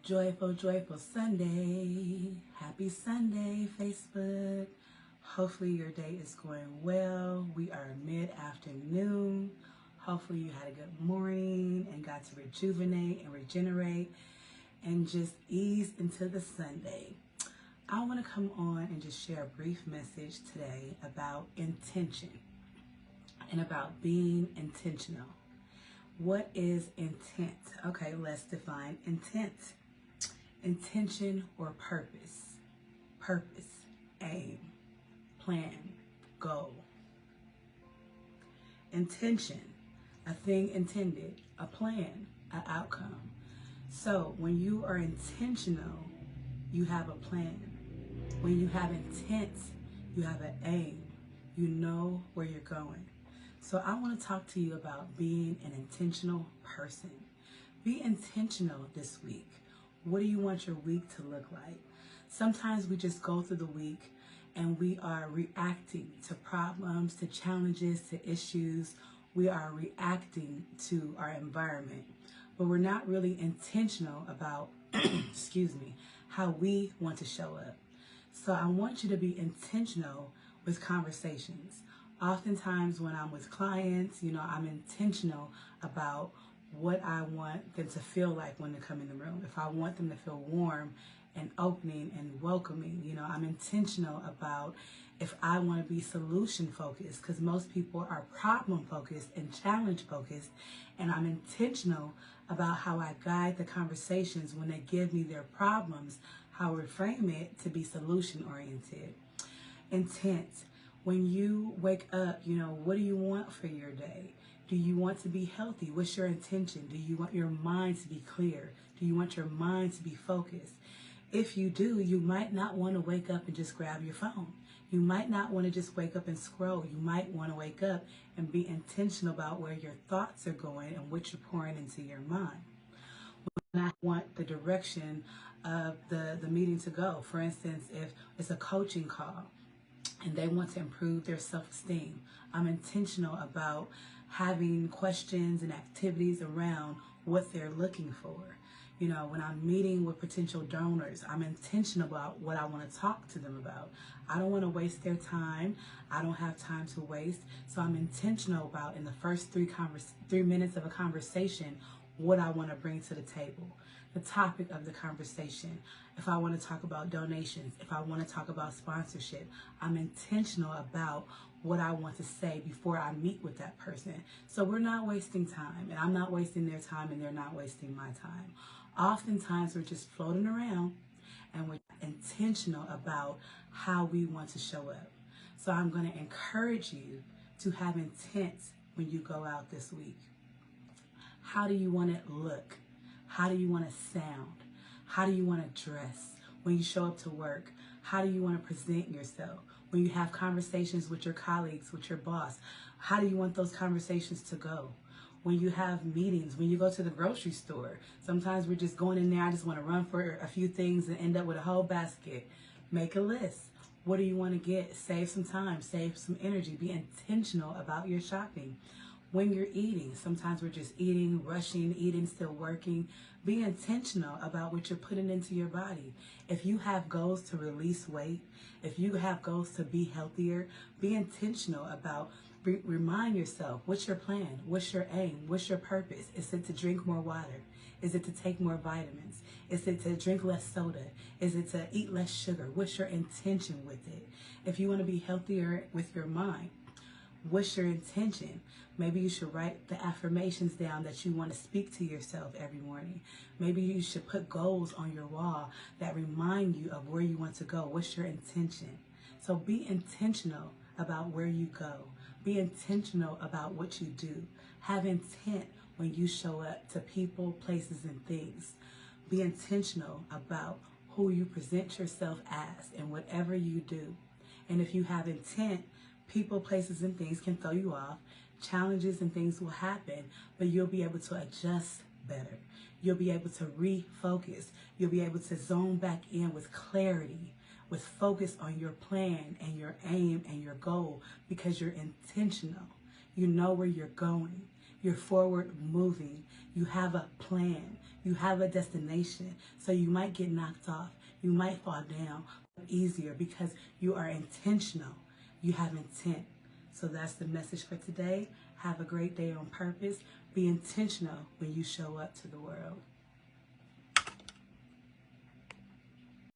Joyful, joyful Sunday. Happy Sunday, Facebook. Hopefully your day is going well. We are mid-afternoon. Hopefully you had a good morning and got to rejuvenate and regenerate and just ease into the Sunday. I want to come on and just share a brief message today about intention and about being intentional. What is intent? Okay, let's define intent. Intention or purpose. Purpose, aim, plan, goal. Intention, a thing intended, a plan, an outcome. So when you are intentional, you have a plan. When you have intent, you have an aim. You know where you're going. So I want to talk to you about being an intentional person. Be intentional this week. What do you want your week to look like? Sometimes we just go through the week and we are reacting to problems, to challenges, to issues. We are reacting to our environment, but we're not really intentional about, how we want to show up. So I want you to be intentional with conversations. Oftentimes when I'm with clients, I'm intentional about what I want them to feel like when they come in the room. If I want them to feel warm and opening and welcoming, I'm intentional about if I want to be solution focused, because most people are problem focused and challenge focused, and I'm intentional about how I guide the conversations when they give me their problems, how I reframe it to be solution oriented. Intent. When you wake up, what do you want for your day? Do you want to be healthy? What's your intention? Do you want your mind to be clear? Do you want your mind to be focused? If you do, you might not want to wake up and just grab your phone. You might not want to just wake up and scroll. You might want to wake up and be intentional about where your thoughts are going and what you're pouring into your mind. When I want the direction of the meeting to go, for instance, if it's a coaching call and they want to improve their self-esteem, I'm intentional about having questions and activities around what they're looking for. When I'm meeting with potential donors, I'm intentional about what I want to talk to them about. I don't want to waste their time. I don't have time to waste. So I'm intentional about, in the first 3 minutes of a conversation, what I want to bring to the table, the topic of the conversation. If I want to talk about donations, if I want to talk about sponsorship, I'm intentional about what I want to say before I meet with that person. So we're not wasting time, and I'm not wasting their time, and they're not wasting my time. Oftentimes we're just floating around and we're intentional about how we want to show up. So I'm going to encourage you to have intent when you go out this week. How do you want to look? How do you want to sound? How do you want to dress? When you show up to work, how do you want to present yourself? When you have conversations with your colleagues, with your boss, how do you want those conversations to go? When you have meetings, when you go to the grocery store, sometimes we're just going in there, I just want to run for a few things and end up with a whole basket. Make a list. What do you want to get? Save some time, save some energy. Be intentional about your shopping. When you're eating, sometimes we're just eating, rushing, eating, still working. Be intentional about what you're putting into your body. If you have goals to release weight, if you have goals to be healthier, be intentional about remind yourself, what's your plan? What's your aim? What's your purpose? Is it to drink more water? Is it to take more vitamins? Is it to drink less soda? Is it to eat less sugar? What's your intention with it? If you want to be healthier with your mind, what's your intention? Maybe you should write the affirmations down that you want to speak to yourself every morning. Maybe you should put goals on your wall that remind you of where you want to go. What's your intention? So be intentional about where you go. Be intentional about what you do. Have intent when you show up to people, places, and things. Be intentional about who you present yourself as in whatever you do. And if you have intent, people, places, and things can throw you off. Challenges and things will happen, but you'll be able to adjust better. You'll be able to refocus. You'll be able to zone back in with clarity, with focus on your plan and your aim and your goal, because you're intentional. You know where you're going. You're forward moving. You have a plan. You have a destination. So you might get knocked off. You might fall down easier because you are intentional. You have intent. So that's the message for today. Have a great day on purpose. Be intentional when you show up to the world.